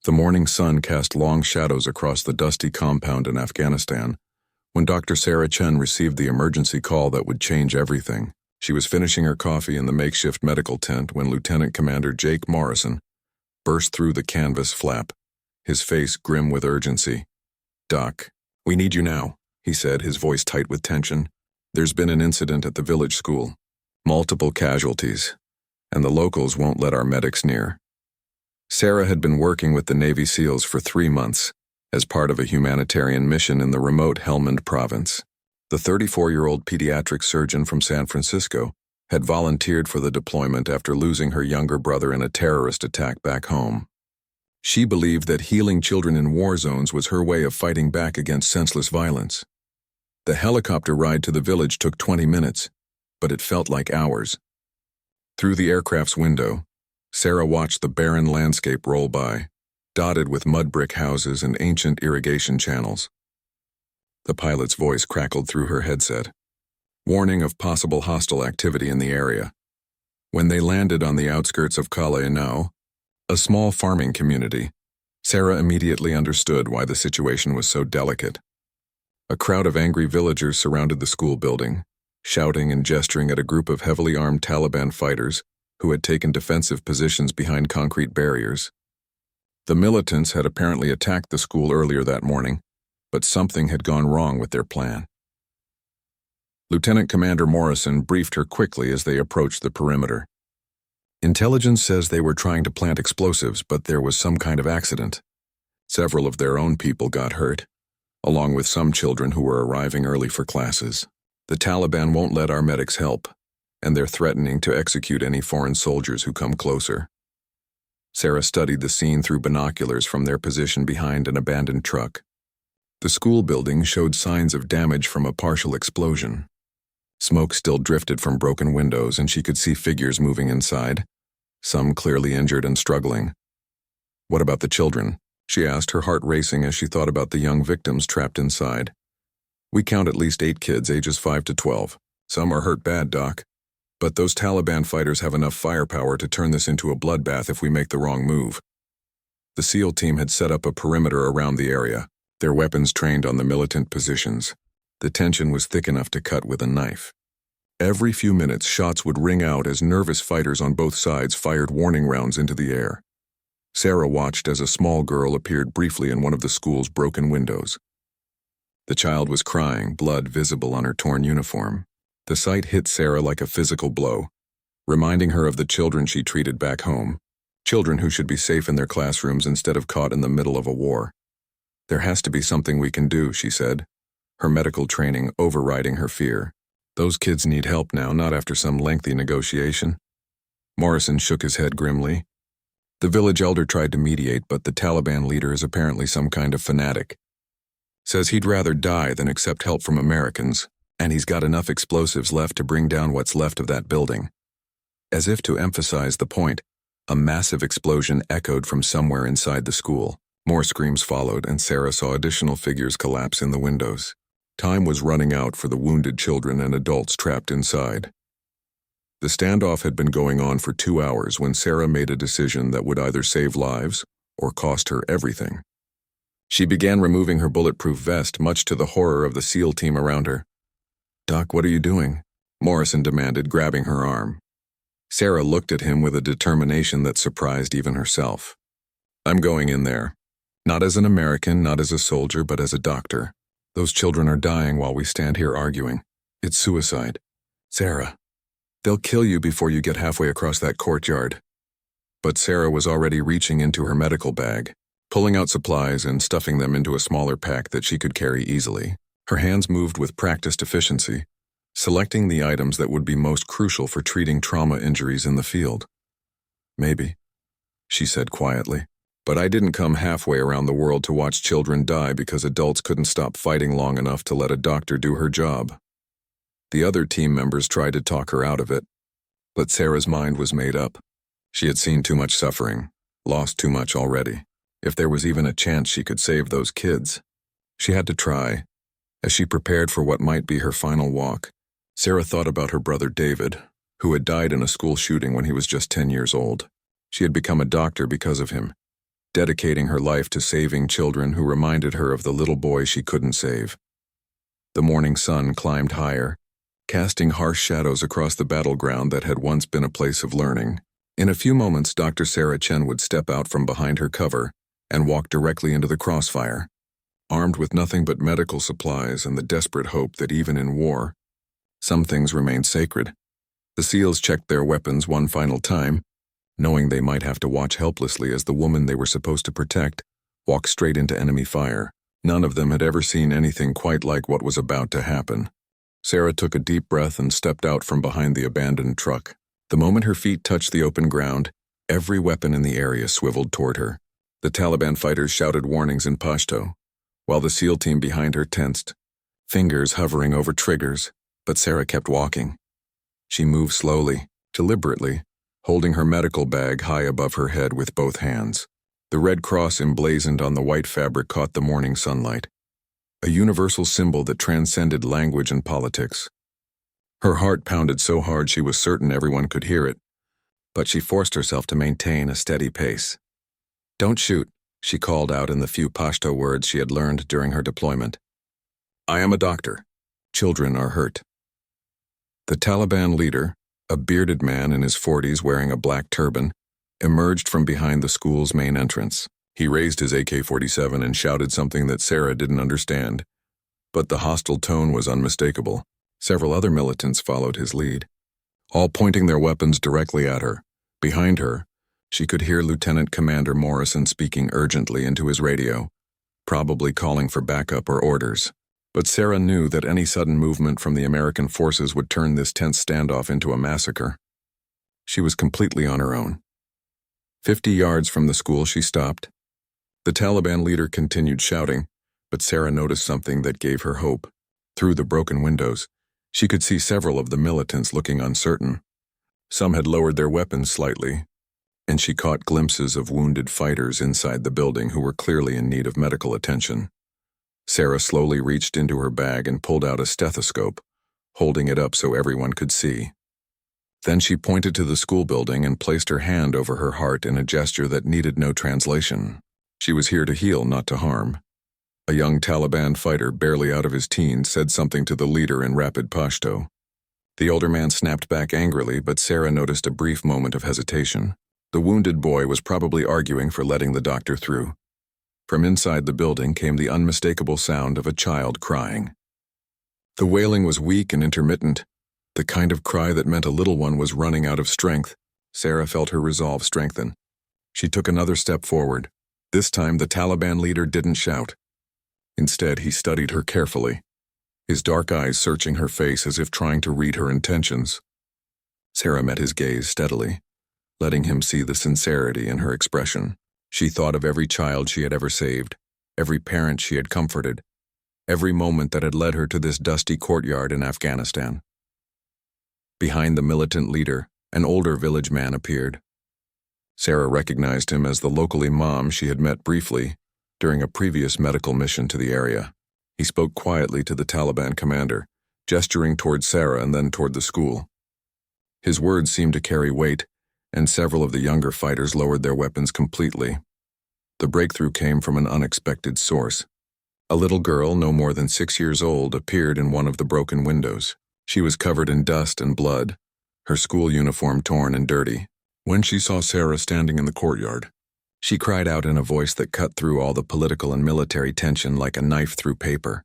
The morning sun cast long shadows across the dusty compound in Afghanistan when Dr. Sarah Chen received the emergency call that would change everything. She was finishing her coffee in the makeshift medical tent when Lieutenant Commander Jake Morrison burst through the canvas flap, his face grim with urgency. "Doc, we need you now," he said, his voice tight with tension. "There's been an incident at the village school. Multiple casualties, and the locals won't let our medics near." Sarah had been working with the Navy SEALs for 3 months as part of a humanitarian mission in the remote Helmand province. The 34-year-old pediatric surgeon from San Francisco had volunteered for the deployment after losing her younger brother in a terrorist attack back home. She believed that healing children in war zones was her way of fighting back against senseless violence. The helicopter ride to the village took 20 minutes, but it felt like hours. Through the aircraft's window, Sarah watched the barren landscape roll by, dotted with mud brick houses and ancient irrigation channels. The pilot's voice crackled through her headset, warning of possible hostile activity in the area. When they landed on the outskirts of Kalainau, a small farming community, Sarah immediately understood why the situation was so delicate. A crowd of angry villagers surrounded the school building, shouting and gesturing at a group of heavily armed Taliban fighters who had taken defensive positions behind concrete barriers. The militants had apparently attacked the school earlier that morning, but something had gone wrong with their plan. Lieutenant Commander Morrison briefed her quickly as they approached the perimeter. "Intelligence says they were trying to plant explosives, but there was some kind of accident. Several of their own people got hurt, along with some children who were arriving early for classes. The Taliban won't let our medics help, and they're threatening to execute any foreign soldiers who come closer." Sarah studied the scene through binoculars from their position behind an abandoned truck. The school building showed signs of damage from a partial explosion. Smoke still drifted from broken windows, and she could see figures moving inside, some clearly injured and struggling. "What about the children?" she asked, her heart racing as she thought about the young victims trapped inside. "We count at least 8 kids ages 5 to 12. Some are hurt bad, Doc. But those Taliban fighters have enough firepower to turn this into a bloodbath if we make the wrong move." The SEAL team had set up a perimeter around the area, their weapons trained on the militant positions. The tension was thick enough to cut with a knife. Every few minutes, shots would ring out as nervous fighters on both sides fired warning rounds into the air. Sarah watched as a small girl appeared briefly in one of the school's broken windows. The child was crying, blood visible on her torn uniform. The sight hit Sarah like a physical blow, reminding her of the children she treated back home, children who should be safe in their classrooms instead of caught in the middle of a war. "There has to be something we can do," she said, her medical training overriding her fear. "Those kids need help now, not after some lengthy negotiation." Morrison shook his head grimly. "The village elder tried to mediate, but the Taliban leader is apparently some kind of fanatic. Says he'd rather die than accept help from Americans, and he's got enough explosives left to bring down what's left of that building." As if to emphasize the point, a massive explosion echoed from somewhere inside the school. More screams followed, and Sarah saw additional figures collapse in the windows. Time was running out for the wounded children and adults trapped inside. The standoff had been going on for 2 hours when Sarah made a decision that would either save lives or cost her everything. She began removing her bulletproof vest, much to the horror of the SEAL team around her. "Doc, what are you doing?" Morrison demanded, grabbing her arm. Sarah looked at him with a determination that surprised even herself. "I'm going in there. Not as an American, not as a soldier, but as a doctor. Those children are dying while we stand here arguing. It's suicide. Sarah, they'll kill you before you get halfway across that courtyard." But Sarah was already reaching into her medical bag, pulling out supplies and stuffing them into a smaller pack that she could carry easily. Her hands moved with practiced efficiency, selecting the items that would be most crucial for treating trauma injuries in the field. "Maybe," she said quietly, "but I didn't come halfway around the world to watch children die because adults couldn't stop fighting long enough to let a doctor do her job." The other team members tried to talk her out of it, but Sarah's mind was made up. She had seen too much suffering, lost too much already. If there was even a chance she could save those kids, she had to try. As she prepared for what might be her final walk, Sarah thought about her brother David, who had died in a school shooting when he was just 10 years old. She had become a doctor because of him. dedicating her life to saving children who reminded her of the little boy she couldn't save. The morning sun climbed higher, casting harsh shadows across the battleground that had once been a place of learning. In a few moments, Dr. Sarah Chen would step out from behind her cover and walk directly into the crossfire, armed with nothing but medical supplies and the desperate hope that even in war, some things remain sacred. The SEALs checked their weapons one final time, knowing they might have to watch helplessly as the woman they were supposed to protect walked straight into enemy fire. None of them had ever seen anything quite like what was about to happen. Sarah took a deep breath and stepped out from behind the abandoned truck. The moment her feet touched the open ground, every weapon in the area swiveled toward her. The Taliban fighters shouted warnings in Pashto, while the SEAL team behind her tensed, fingers hovering over triggers, but Sarah kept walking. She moved slowly, deliberately, holding her medical bag high above her head with both hands. The red cross emblazoned on the white fabric caught the morning sunlight, a universal symbol that transcended language and politics. Her heart pounded so hard she was certain everyone could hear it, but she forced herself to maintain a steady pace. "Don't shoot," she called out in the few Pashto words she had learned during her deployment. "I am a doctor. Children are hurt." The Taliban leader, a bearded man in his 40s wearing a black turban, emerged from behind the school's main entrance. He raised his AK-47 and shouted something that Sarah didn't understand, but the hostile tone was unmistakable. Several other militants followed his lead, all pointing their weapons directly at her. Behind her, she could hear Lieutenant Commander Morrison speaking urgently into his radio, probably calling for backup or orders. But Sarah knew that any sudden movement from the American forces would turn this tense standoff into a massacre. She was completely on her own. 50 yards from the school, she stopped. The Taliban leader continued shouting, but Sarah noticed something that gave her hope. Through the broken windows, she could see several of the militants looking uncertain. Some had lowered their weapons slightly, and she caught glimpses of wounded fighters inside the building who were clearly in need of medical attention. Sarah slowly reached into her bag and pulled out a stethoscope, holding it up so everyone could see. Then she pointed to the school building and placed her hand over her heart in a gesture that needed no translation. She was here to heal, not to harm. A young Taliban fighter, barely out of his teens, said something to the leader in rapid Pashto. The older man snapped back angrily, but Sarah noticed a brief moment of hesitation. The wounded boy was probably arguing for letting the doctor through. From inside the building came the unmistakable sound of a child crying. The wailing was weak and intermittent, the kind of cry that meant a little one was running out of strength. Sarah felt her resolve strengthen. She took another step forward. This time the Taliban leader didn't shout. Instead, he studied her carefully, his dark eyes searching her face as if trying to read her intentions. Sarah met his gaze steadily, letting him see the sincerity in her expression. She thought of every child she had ever saved, every parent she had comforted, every moment that had led her to this dusty courtyard in Afghanistan. Behind the militant leader, an older village man appeared. Sarah recognized him as the local imam she had met briefly during a previous medical mission to the area. He spoke quietly to the Taliban commander, gesturing toward Sarah and then toward the school. His words seemed to carry weight, and several of the younger fighters lowered their weapons completely. The breakthrough came from an unexpected source. A little girl, no more than 6 years old, appeared in one of the broken windows. She was covered in dust and blood, her school uniform torn and dirty. When she saw Sarah standing in the courtyard, she cried out in a voice that cut through all the political and military tension like a knife through paper.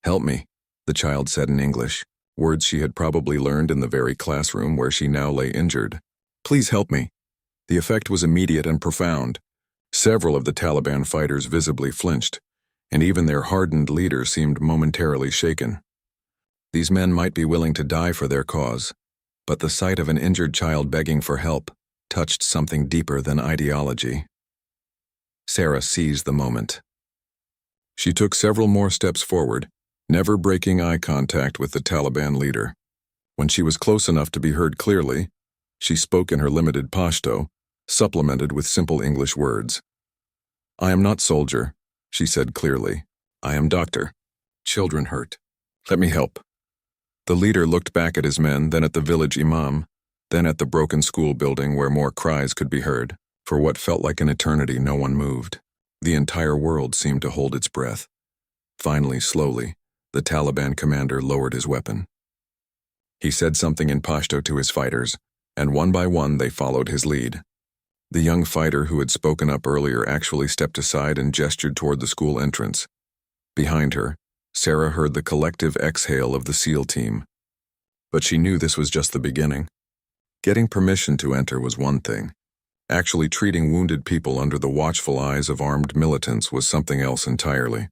"Help me," the child said in English, words she had probably learned in the very classroom where she now lay injured. "Please help me." The effect was immediate and profound. Several of the Taliban fighters visibly flinched, and even their hardened leader seemed momentarily shaken. These men might be willing to die for their cause, but the sight of an injured child begging for help touched something deeper than ideology. Sarah seized the moment. She took several more steps forward, never breaking eye contact with the Taliban leader. When she was close enough to be heard clearly, she spoke in her limited Pashto, supplemented with simple English words. "I am not soldier," she said clearly. "I am doctor. Children hurt. Let me help." The leader looked back at his men, then at the village imam, then at the broken school building where more cries could be heard. For what felt like an eternity, no one moved. The entire world seemed to hold its breath. Finally, slowly, the Taliban commander lowered his weapon. He said something in Pashto to his fighters, and one by one they followed his lead. The young fighter who had spoken up earlier actually stepped aside and gestured toward the school entrance. Behind her, Sarah heard the collective exhale of the SEAL team. But she knew this was just the beginning. Getting permission to enter was one thing. Actually treating wounded people under the watchful eyes of armed militants was something else entirely.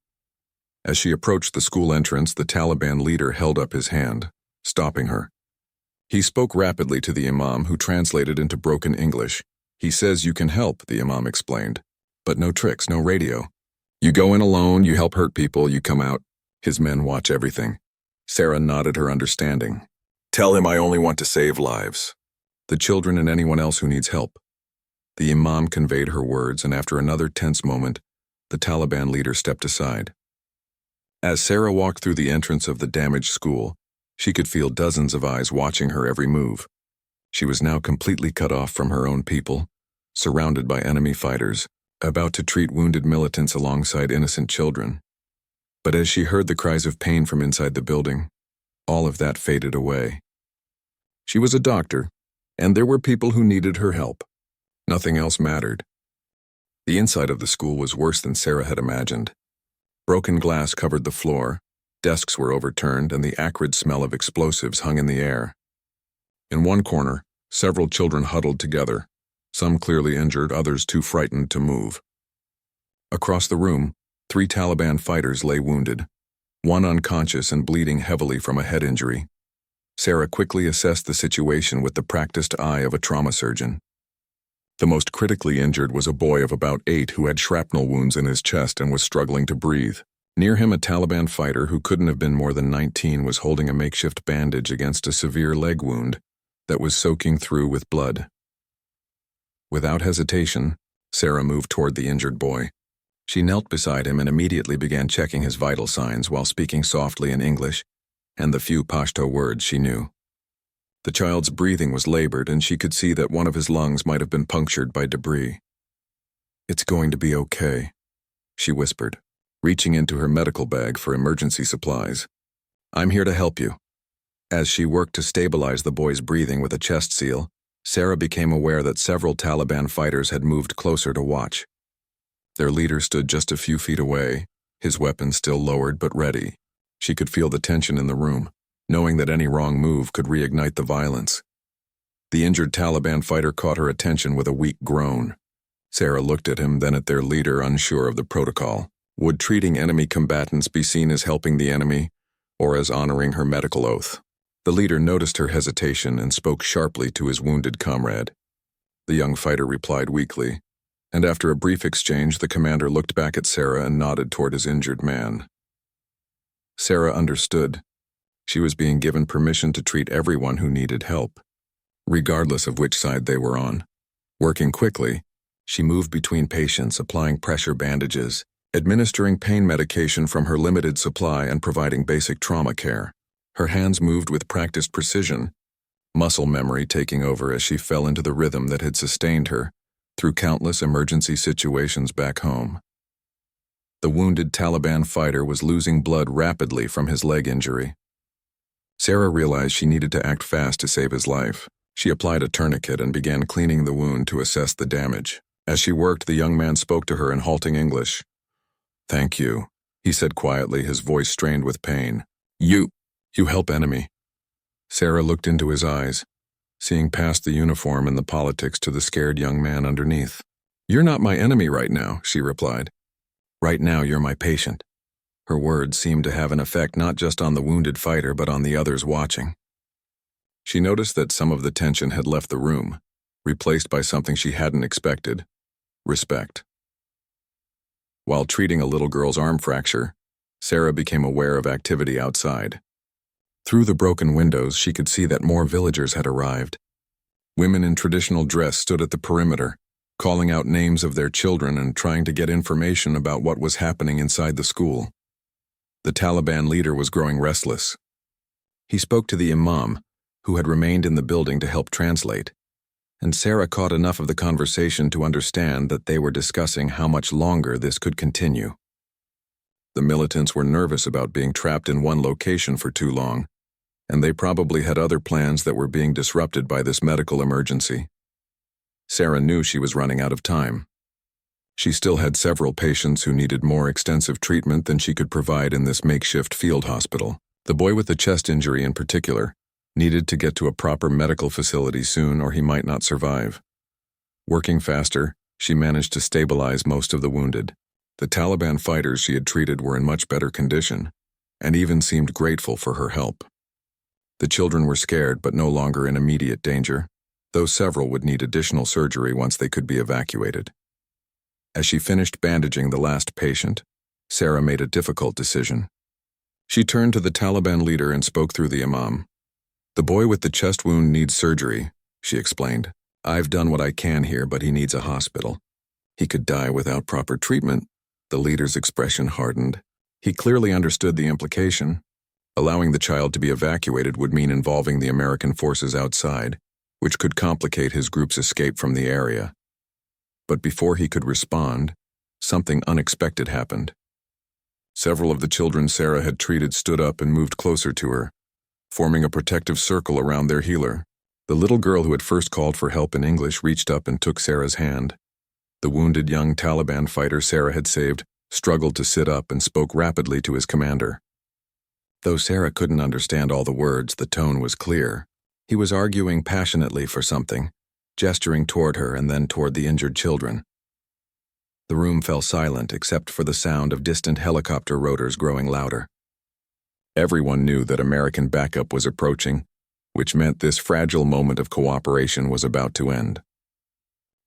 As she approached the school entrance, the Taliban leader held up his hand, stopping her. He spoke rapidly to the imam, who translated into broken English. "He says you can help," the imam explained. "But no tricks, no radio. You go in alone, you help hurt people, you come out. His men watch everything." Sarah nodded her understanding. "Tell him I only want to save lives. The children and anyone else who needs help." The imam conveyed her words, and after another tense moment, the Taliban leader stepped aside. As Sarah walked through the entrance of the damaged school, she could feel dozens of eyes watching her every move. She was now completely cut off from her own people, surrounded by enemy fighters, about to treat wounded militants alongside innocent children. But as she heard the cries of pain from inside the building, all of that faded away. She was a doctor, and there were people who needed her help. Nothing else mattered. The inside of the school was worse than Sarah had imagined. Broken glass covered the floor, desks were overturned, and the acrid smell of explosives hung in the air. In one corner, several children huddled together, some clearly injured, others too frightened to move. Across the room, 3 Taliban fighters lay wounded, one unconscious and bleeding heavily from a head injury. Sarah quickly assessed the situation with the practiced eye of a trauma surgeon. The most critically injured was a boy of about 8 who had shrapnel wounds in his chest and was struggling to breathe. Near him, a Taliban fighter who couldn't have been more than 19 was holding a makeshift bandage against a severe leg wound that was soaking through with blood. Without hesitation, Sarah moved toward the injured boy. She knelt beside him and immediately began checking his vital signs while speaking softly in English and the few Pashto words she knew. The child's breathing was labored, and she could see that one of his lungs might have been punctured by debris. "It's going to be okay," she whispered, reaching into her medical bag for emergency supplies. "I'm here to help you." As she worked to stabilize the boy's breathing with a chest seal, Sarah became aware that several Taliban fighters had moved closer to watch. Their leader stood just a few feet away, his weapon still lowered but ready. She could feel the tension in the room, knowing that any wrong move could reignite the violence. The injured Taliban fighter caught her attention with a weak groan. Sarah looked at him, then at their leader, unsure of the protocol. Would treating enemy combatants be seen as helping the enemy, or as honoring her medical oath? The leader noticed her hesitation and spoke sharply to his wounded comrade. The young fighter replied weakly, and after a brief exchange, the commander looked back at Sarah and nodded toward his injured man. Sarah understood. She was being given permission to treat everyone who needed help, regardless of which side they were on. Working quickly, she moved between patients, applying pressure bandages, administering pain medication from her limited supply, and providing basic trauma care. Her hands moved with practiced precision, muscle memory taking over as she fell into the rhythm that had sustained her through countless emergency situations back home. The wounded Taliban fighter was losing blood rapidly from his leg injury. Sarah realized she needed to act fast to save his life. She applied a tourniquet and began cleaning the wound to assess the damage. As she worked, the young man spoke to her in halting English. "Thank you," he said quietly, his voice strained with pain. You help enemy." Sarah looked into his eyes, seeing past the uniform and the politics to the scared young man underneath. "You're not my enemy right now," she replied. "Right now, you're my patient." Her words seemed to have an effect not just on the wounded fighter but on the others watching. She noticed that some of the tension had left the room, replaced by something she hadn't expected: respect. While treating a little girl's arm fracture, Sarah became aware of activity outside. Through the broken windows, she could see that more villagers had arrived. Women in traditional dress stood at the perimeter, calling out names of their children and trying to get information about what was happening inside the school. The Taliban leader was growing restless. He spoke to the imam, who had remained in the building to help translate, and Sarah caught enough of the conversation to understand that they were discussing how much longer this could continue. The militants were nervous about being trapped in one location for too long, and they probably had other plans that were being disrupted by this medical emergency. Sarah knew she was running out of time. She still had several patients who needed more extensive treatment than she could provide in this makeshift field hospital. The boy with the chest injury in particular needed to get to a proper medical facility soon or he might not survive. Working faster, she managed to stabilize most of the wounded. The Taliban fighters she had treated were in much better condition, and even seemed grateful for her help. The children were scared but no longer in immediate danger, though several would need additional surgery once they could be evacuated. As she finished bandaging the last patient, Sarah made a difficult decision. She turned to the Taliban leader and spoke through the imam. "The boy with the chest wound needs surgery," she explained. "I've done what I can here, but he needs a hospital. He could die without proper treatment." The leader's expression hardened. He clearly understood the implication. Allowing the child to be evacuated would mean involving the American forces outside, which could complicate his group's escape from the area. But before he could respond, something unexpected happened. Several of the children Sarah had treated stood up and moved closer to her, forming a protective circle around their healer. The little girl who had first called for help in English reached up and took Sarah's hand. The wounded young Taliban fighter Sarah had saved struggled to sit up and spoke rapidly to his commander. Though Sarah couldn't understand all the words, the tone was clear. He was arguing passionately for something, gesturing toward her and then toward the injured children. The room fell silent except for the sound of distant helicopter rotors growing louder. Everyone knew that American backup was approaching, which meant this fragile moment of cooperation was about to end.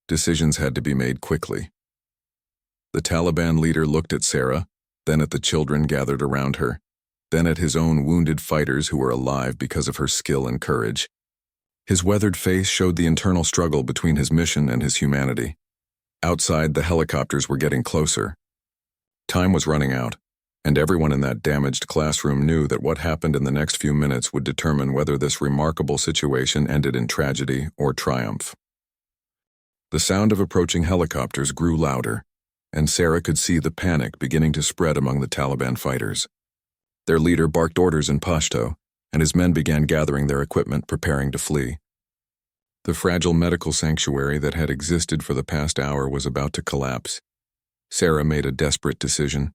Decisions had to be made quickly. The Taliban leader looked at Sarah, then at the children gathered around her, then at his own wounded fighters who were alive because of her skill and courage. His weathered face showed the internal struggle between his mission and his humanity. Outside, the helicopters were getting closer. Time was running out, and everyone in that damaged classroom knew that what happened in the next few minutes would determine whether this remarkable situation ended in tragedy or triumph. The sound of approaching helicopters grew louder, and Sarah could see the panic beginning to spread among the Taliban fighters. Their leader barked orders in Pashto, and his men began gathering their equipment, preparing to flee. The fragile medical sanctuary that had existed for the past hour was about to collapse. Sarah made a desperate decision.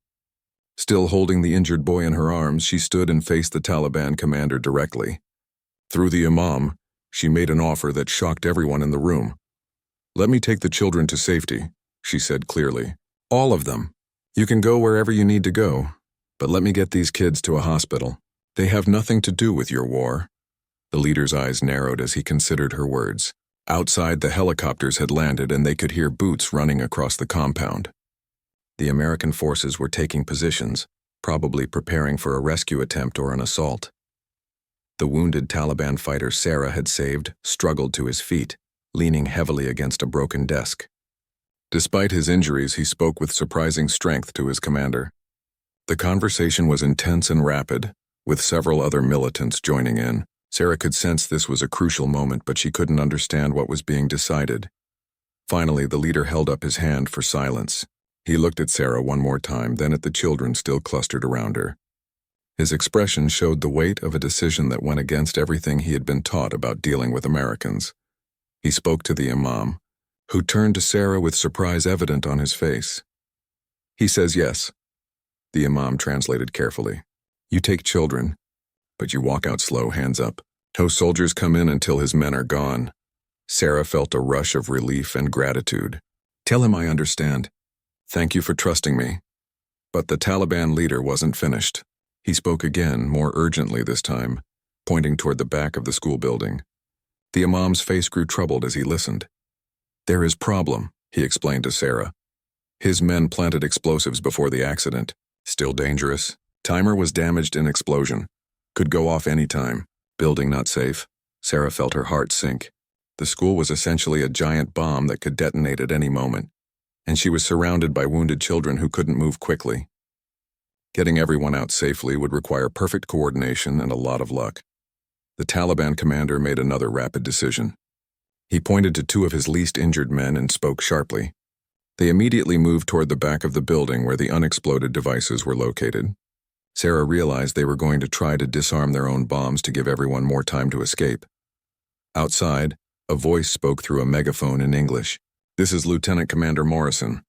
Still holding the injured boy in her arms, she stood and faced the Taliban commander directly. Through the imam, she made an offer that shocked everyone in the room. "Let me take the children to safety," she said clearly. "All of them. You can go wherever you need to go, but let me get these kids to a hospital. They have nothing to do with your war." The leader's eyes narrowed as he considered her words. Outside, the helicopters had landed and they could hear boots running across the compound. The American forces were taking positions, probably preparing for a rescue attempt or an assault. The wounded Taliban fighter Sarah had saved struggled to his feet, leaning heavily against a broken desk. Despite his injuries, he spoke with surprising strength to his commander. The conversation was intense and rapid, with several other militants joining in. Sarah could sense this was a crucial moment, but she couldn't understand what was being decided. Finally, the leader held up his hand for silence. He looked at Sarah one more time, then at the children still clustered around her. His expression showed the weight of a decision that went against everything he had been taught about dealing with Americans. He spoke to the imam, who turned to Sarah with surprise evident on his face. "He says yes," the imam translated carefully. "You take children, but you walk out slow, hands up. No soldiers come in until his men are gone." Sarah felt a rush of relief and gratitude. "Tell him I understand. Thank you for trusting me." But the Taliban leader wasn't finished. He spoke again, more urgently this time, pointing toward the back of the school building. The imam's face grew troubled as he listened. "There is problem," he explained to Sarah. "His men planted explosives before the accident. Still dangerous. Timer was damaged in explosion. Could go off any time. Building not safe." Sarah felt her heart sink. The school was essentially a giant bomb that could detonate at any moment, and she was surrounded by wounded children who couldn't move quickly. Getting everyone out safely would require perfect coordination and a lot of luck. The Taliban commander made another rapid decision. He pointed to two of his least injured men and spoke sharply. They immediately moved toward the back of the building where the unexploded devices were located. Sarah realized they were going to try to disarm their own bombs to give everyone more time to escape. Outside, a voice spoke through a megaphone in English. "This is Lieutenant Commander Morrison.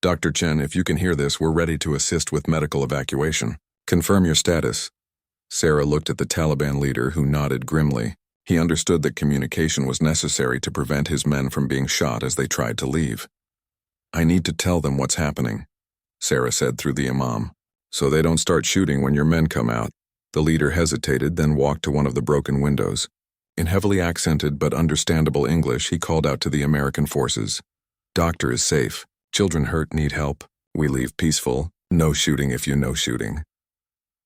Dr. Chen, if you can hear this, we're ready to assist with medical evacuation. Confirm your status." Sarah looked at the Taliban leader, who nodded grimly. He understood that communication was necessary to prevent his men from being shot as they tried to leave. "I need to tell them what's happening," Sarah said through the imam, "so they don't start shooting when your men come out." The leader hesitated, then walked to one of the broken windows. In heavily accented but understandable English, he called out to the American forces. "Doctor is safe. Children hurt need help. We leave peaceful. No shooting if you know shooting."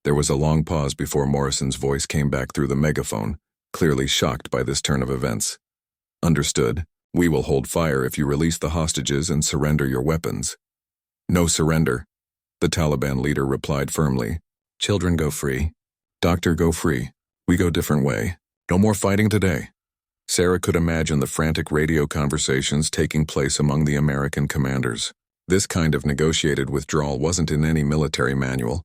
There was a long pause before Morrison's voice came back through the megaphone, clearly shocked by this turn of events. "Understood. We will hold fire if you release the hostages and surrender your weapons." "No surrender," the Taliban leader replied firmly. "Children go free. Doctor go free. We go different way. No more fighting today." Sarah could imagine the frantic radio conversations taking place among the American commanders. This kind of negotiated withdrawal wasn't in any military manual,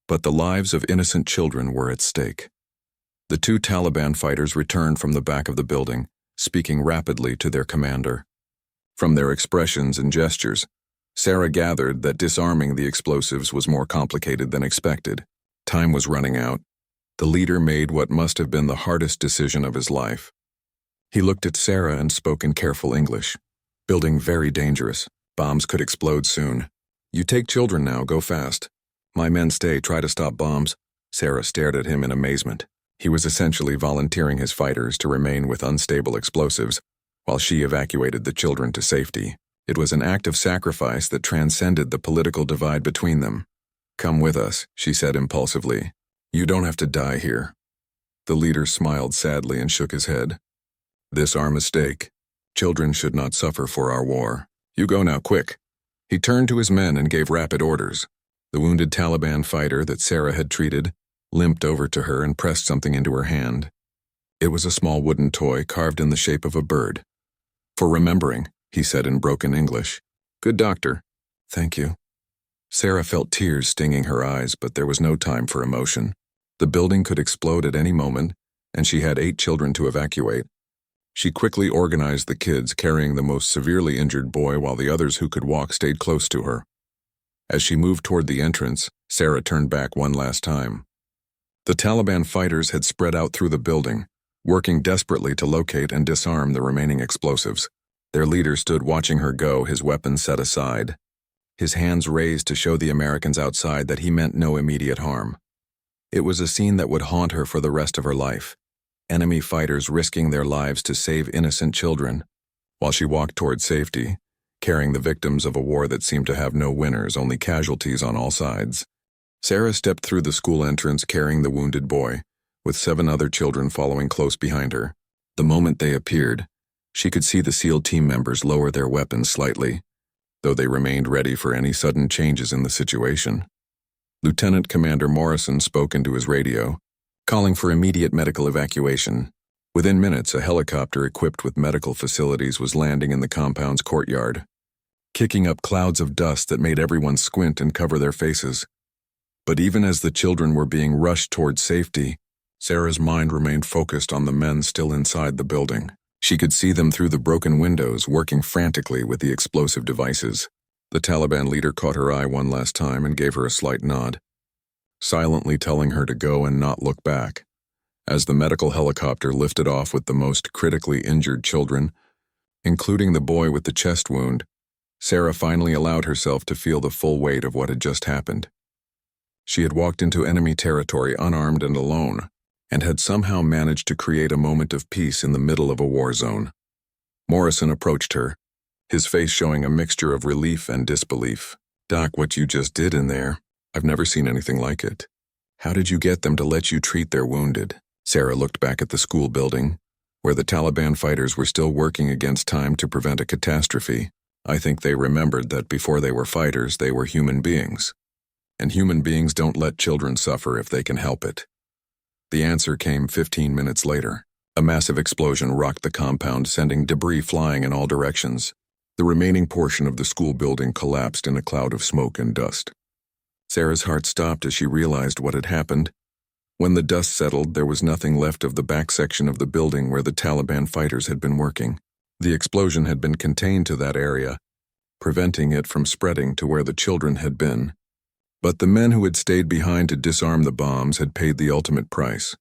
but the lives of innocent children were at stake. The two Taliban fighters returned from the back of the building, speaking rapidly to their commander. From their expressions and gestures, Sarah gathered that disarming the explosives was more complicated than expected. Time was running out. The leader made what must have been the hardest decision of his life. He looked at Sarah and spoke in careful English. "Building very dangerous. Bombs could explode soon. You take children now, go fast. My men stay, try to stop bombs." Sarah stared at him in amazement. He was essentially volunteering his fighters to remain with unstable explosives, while she evacuated the children to safety. It was an act of sacrifice that transcended the political divide between them. "Come with us," she said impulsively. "You don't have to die here." The leader smiled sadly and shook his head. "This our mistake. Children should not suffer for our war. You go now, quick." He turned to his men and gave rapid orders. The wounded Taliban fighter that Sarah had treated limped over to her and pressed something into her hand. It was a small wooden toy carved in the shape of a bird. "For remembering," he said in broken English. "Good doctor." "Thank you." Sarah felt tears stinging her eyes, but there was no time for emotion. The building could explode at any moment, and she had 8 children to evacuate. She quickly organized the kids, carrying the most severely injured boy while the others who could walk stayed close to her. As she moved toward the entrance, Sarah turned back one last time. The Taliban fighters had spread out through the building, working desperately to locate and disarm the remaining explosives. Their leader stood watching her go, his weapons set aside. His hands raised to show the Americans outside that he meant no immediate harm. It was a scene that would haunt her for the rest of her life. Enemy fighters risking their lives to save innocent children, while she walked toward safety, carrying the victims of a war that seemed to have no winners, only casualties on all sides. Sarah stepped through the school entrance carrying the wounded boy, with 7 other children following close behind her. The moment they appeared, she could see the SEAL team members lower their weapons slightly, though they remained ready for any sudden changes in the situation. Lieutenant Commander Morrison spoke into his radio, calling for immediate medical evacuation. Within minutes, a helicopter equipped with medical facilities was landing in the compound's courtyard, kicking up clouds of dust that made everyone squint and cover their faces. But even as the children were being rushed toward safety, Sarah's mind remained focused on the men still inside the building. She could see them through the broken windows, working frantically with the explosive devices. The Taliban leader caught her eye one last time and gave her a slight nod, silently telling her to go and not look back. As the medical helicopter lifted off with the most critically injured children, including the boy with the chest wound, Sarah finally allowed herself to feel the full weight of what had just happened. She had walked into enemy territory unarmed and alone, and had somehow managed to create a moment of peace in the middle of a war zone. Morrison approached her, his face showing a mixture of relief and disbelief. "Doc, what you just did in there, I've never seen anything like it. How did you get them to let you treat their wounded?" Sarah looked back at the school building, where the Taliban fighters were still working against time to prevent a catastrophe. "I think they remembered that before they were fighters, they were human beings. And human beings don't let children suffer if they can help it." The answer came 15 minutes later. A massive explosion rocked the compound, sending debris flying in all directions. The remaining portion of the school building collapsed in a cloud of smoke and dust. Sarah's heart stopped as she realized what had happened. When the dust settled, there was nothing left of the back section of the building where the Taliban fighters had been working. The explosion had been contained to that area, preventing it from spreading to where the children had been. But the men who had stayed behind to disarm the bombs had paid the ultimate price.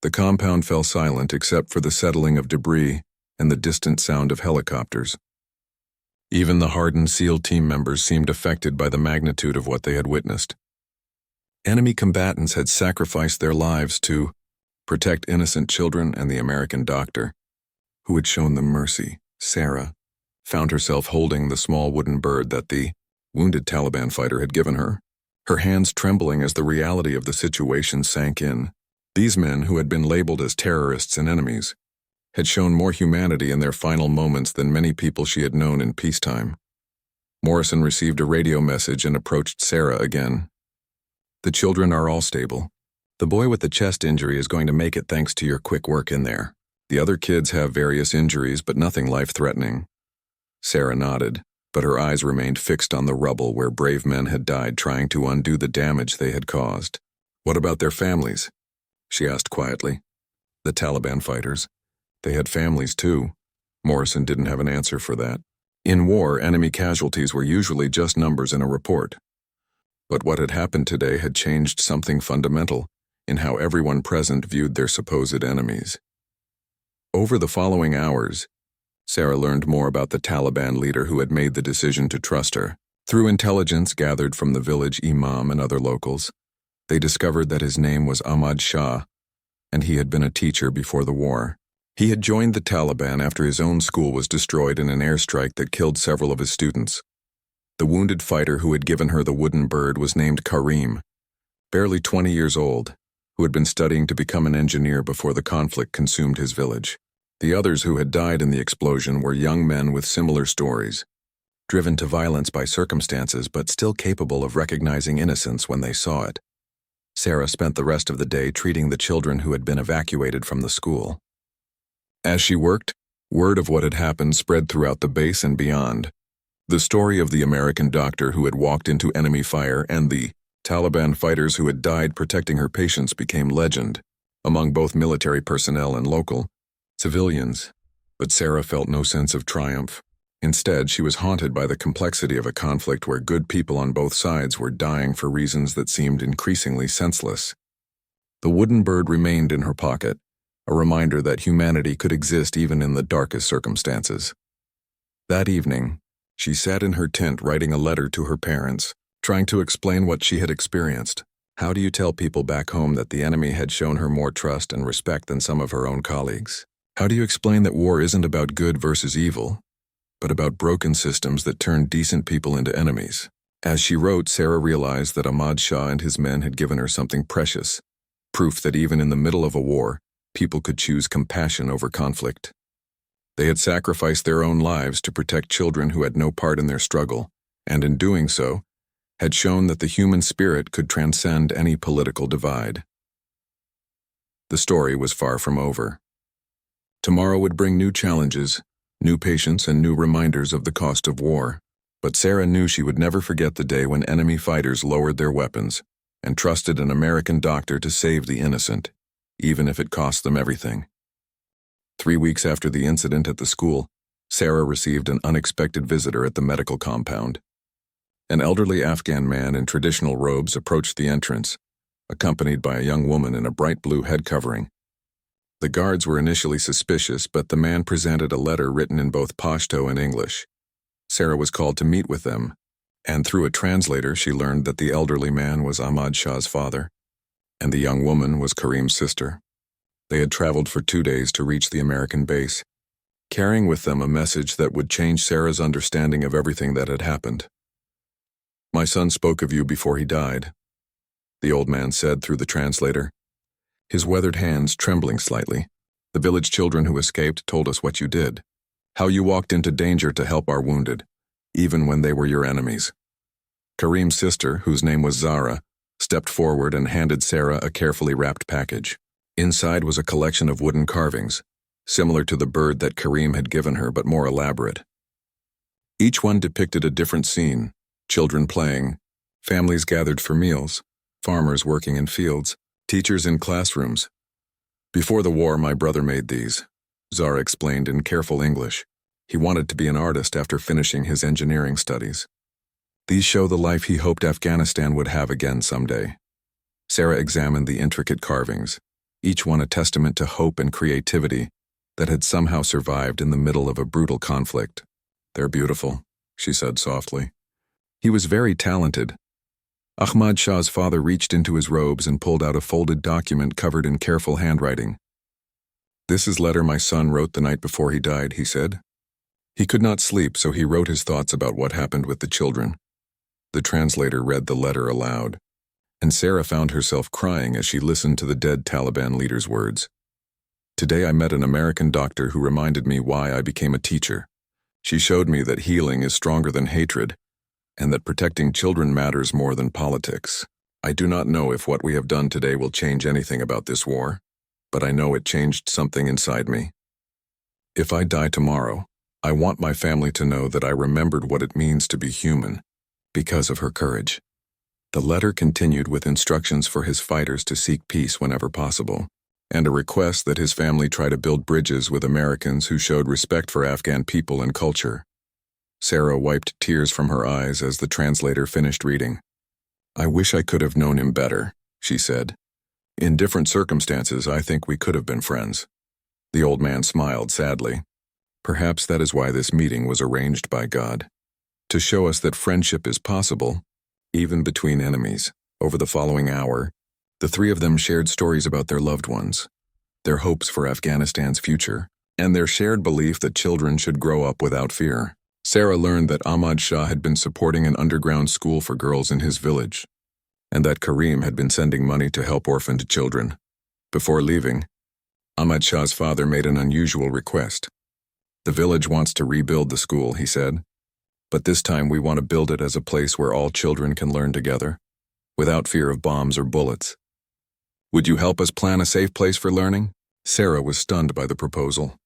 The compound fell silent except for the settling of debris and the distant sound of helicopters. Even the hardened SEAL team members seemed affected by the magnitude of what they had witnessed. Enemy combatants had sacrificed their lives to protect innocent children and the American doctor, who had shown them mercy. Sarah found herself holding the small wooden bird that the wounded Taliban fighter had given her, her hands trembling as the reality of the situation sank in. These men, who had been labeled as terrorists and enemies, had shown more humanity in their final moments than many people she had known in peacetime. Morrison received a radio message and approached Sarah again. "The children are all stable. The boy with the chest injury is going to make it thanks to your quick work in there. The other kids have various injuries, but nothing life-threatening." Sarah nodded, but her eyes remained fixed on the rubble where brave men had died trying to undo the damage they had caused. "What about their families?" she asked quietly. "The Taliban fighters. They had families too." Morrison didn't have an answer for that. In war, enemy casualties were usually just numbers in a report. But what had happened today had changed something fundamental in how everyone present viewed their supposed enemies. Over the following hours, Sarah learned more about the Taliban leader who had made the decision to trust her. Through intelligence gathered from the village imam and other locals, they discovered that his name was Ahmad Shah, and he had been a teacher before the war. He had joined the Taliban after his own school was destroyed in an airstrike that killed several of his students. The wounded fighter who had given her the wooden bird was named Karim, barely 20 years old, who had been studying to become an engineer before the conflict consumed his village. The others who had died in the explosion were young men with similar stories, driven to violence by circumstances but still capable of recognizing innocence when they saw it. Sarah spent the rest of the day treating the children who had been evacuated from the school. As she worked, word of what had happened spread throughout the base and beyond. The story of the American doctor who had walked into enemy fire and the Taliban fighters who had died protecting her patients became legend among both military personnel and local civilians. But Sarah felt no sense of triumph. Instead, she was haunted by the complexity of a conflict where good people on both sides were dying for reasons that seemed increasingly senseless. The wooden bird remained in her pocket, a reminder that humanity could exist even in the darkest circumstances. That evening, she sat in her tent writing a letter to her parents, trying to explain what she had experienced. How do you tell people back home that the enemy had shown her more trust and respect than some of her own colleagues? How do you explain that war isn't about good versus evil, but about broken systems that turn decent people into enemies? As she wrote, Sarah realized that Ahmad Shah and his men had given her something precious, proof that even in the middle of a war, people could choose compassion over conflict. They had sacrificed their own lives to protect children who had no part in their struggle, and in doing so, had shown that the human spirit could transcend any political divide. The story was far from over. Tomorrow would bring new challenges, new patience, and new reminders of the cost of war. But Sarah knew she would never forget the day when enemy fighters lowered their weapons and trusted an American doctor to save the innocent, even if it cost them everything. 3 weeks after the incident at the school, Sarah received an unexpected visitor at the medical compound. An elderly Afghan man in traditional robes approached the entrance, accompanied by a young woman in a bright blue head covering. The guards were initially suspicious, but the man presented a letter written in both Pashto and English. Sarah was called to meet with them, and through a translator she learned that the elderly man was Ahmad Shah's father, and the young woman was Karim's sister. They had traveled for 2 days to reach the American base, carrying with them a message that would change Sarah's understanding of everything that had happened. "My son spoke of you before he died," the old man said through the translator, his weathered hands trembling slightly. "The village children who escaped told us what you did, how you walked into danger to help our wounded, even when they were your enemies." Karim's sister, whose name was Zara, stepped forward and handed Sarah a carefully wrapped package. Inside was a collection of wooden carvings, similar to the bird that Karim had given her but more elaborate. Each one depicted a different scene: children playing, families gathered for meals, farmers working in fields, teachers in classrooms. "Before the war, my brother made these," Zara explained in careful English. "He wanted to be an artist after finishing his engineering studies. These show the life he hoped Afghanistan would have again someday." Sarah examined the intricate carvings, each one a testament to hope and creativity that had somehow survived in the middle of a brutal conflict. "They're beautiful," she said softly. "He was very talented." Ahmad Shah's father reached into his robes and pulled out a folded document covered in careful handwriting. "This is a letter my son wrote the night before he died," he said. He could not sleep, so he wrote his thoughts about what happened with the children. The translator read the letter aloud, and Sarah found herself crying as she listened to the dead Taliban leader's words. "Today I met an American doctor who reminded me why I became a teacher. She showed me that healing is stronger than hatred, and that protecting children matters more than politics. I do not know if what we have done today will change anything about this war, but I know it changed something inside me. If I die tomorrow, I want my family to know that I remembered what it means to be human, because of her courage." The letter continued with instructions for his fighters to seek peace whenever possible, and a request that his family try to build bridges with Americans who showed respect for Afghan people and culture. Sarah wiped tears from her eyes as the translator finished reading. "I wish I could have known him better," she said. "In different circumstances, I think we could have been friends." The old man smiled sadly. "Perhaps that is why this meeting was arranged by God, to show us that friendship is possible, even between enemies." Over the following hour, the three of them shared stories about their loved ones, their hopes for Afghanistan's future, and their shared belief that children should grow up without fear. Sarah learned that Ahmad Shah had been supporting an underground school for girls in his village, and that Karim had been sending money to help orphaned children. Before leaving, Ahmad Shah's father made an unusual request. "The village wants to rebuild the school," he said, "but this time we want to build it as a place where all children can learn together, without fear of bombs or bullets. Would you help us plan a safe place for learning?" Sarah was stunned by the proposal.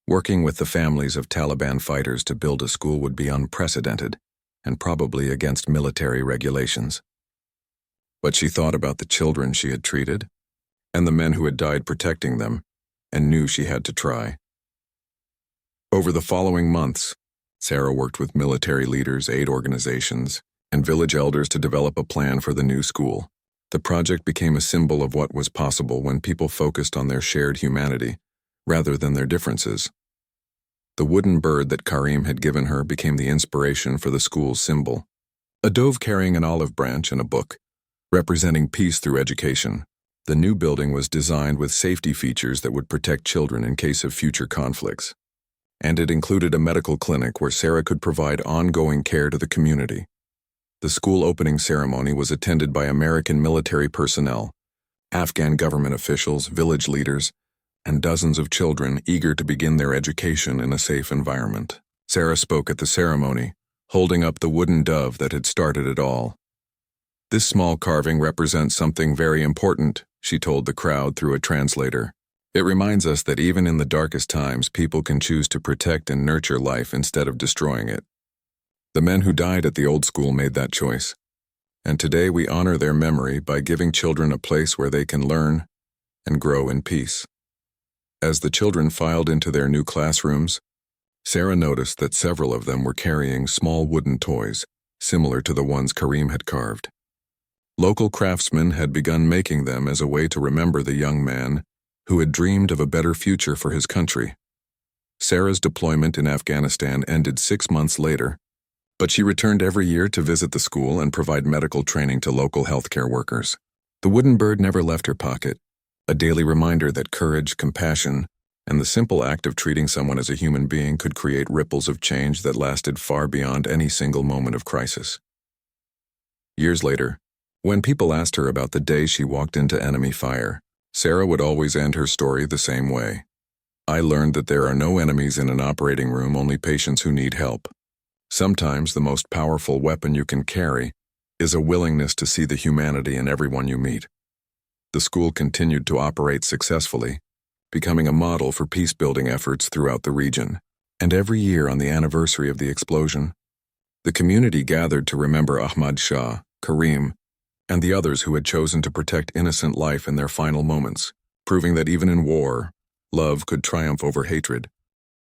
Working with the families of Taliban fighters to build a school would be unprecedented, and probably against military regulations. But she thought about the children she had treated, and the men who had died protecting them, and knew she had to try. Over the following months, Sarah worked with military leaders, aid organizations, and village elders to develop a plan for the new school. The project became a symbol of what was possible when people focused on their shared humanity, rather than their differences. The wooden bird that Karim had given her became the inspiration for the school's symbol, a dove carrying an olive branch and a book, representing peace through education. The new building was designed with safety features that would protect children in case of future conflicts, and it included a medical clinic where Sarah could provide ongoing care to the community. The school opening ceremony was attended by American military personnel, Afghan government officials, village leaders, and dozens of children eager to begin their education in a safe environment. Sarah spoke at the ceremony, holding up the wooden dove that had started it all. "This small carving represents something very important," she told the crowd through a translator. "It reminds us that even in the darkest times, people can choose to protect and nurture life instead of destroying it. The men who died at the old school made that choice, and today we honor their memory by giving children a place where they can learn and grow in peace." As the children filed into their new classrooms, Sarah noticed that several of them were carrying small wooden toys, similar to the ones Karim had carved. Local craftsmen had begun making them as a way to remember the young man who had dreamed of a better future for his country. Sarah's deployment in Afghanistan ended 6 months later, but she returned every year to visit the school and provide medical training to local healthcare workers. The wooden bird never left her pocket, a daily reminder that courage, compassion, and the simple act of treating someone as a human being could create ripples of change that lasted far beyond any single moment of crisis. Years later, when people asked her about the day she walked into enemy fire, Sarah would always end her story the same way. "I learned that there are no enemies in an operating room, only patients who need help. Sometimes the most powerful weapon you can carry is a willingness to see the humanity in everyone you meet." The school continued to operate successfully, becoming a model for peace-building efforts throughout the region. And every year on the anniversary of the explosion, the community gathered to remember Ahmad Shah, Karim, and the others who had chosen to protect innocent life in their final moments, proving that even in war, love could triumph over hatred.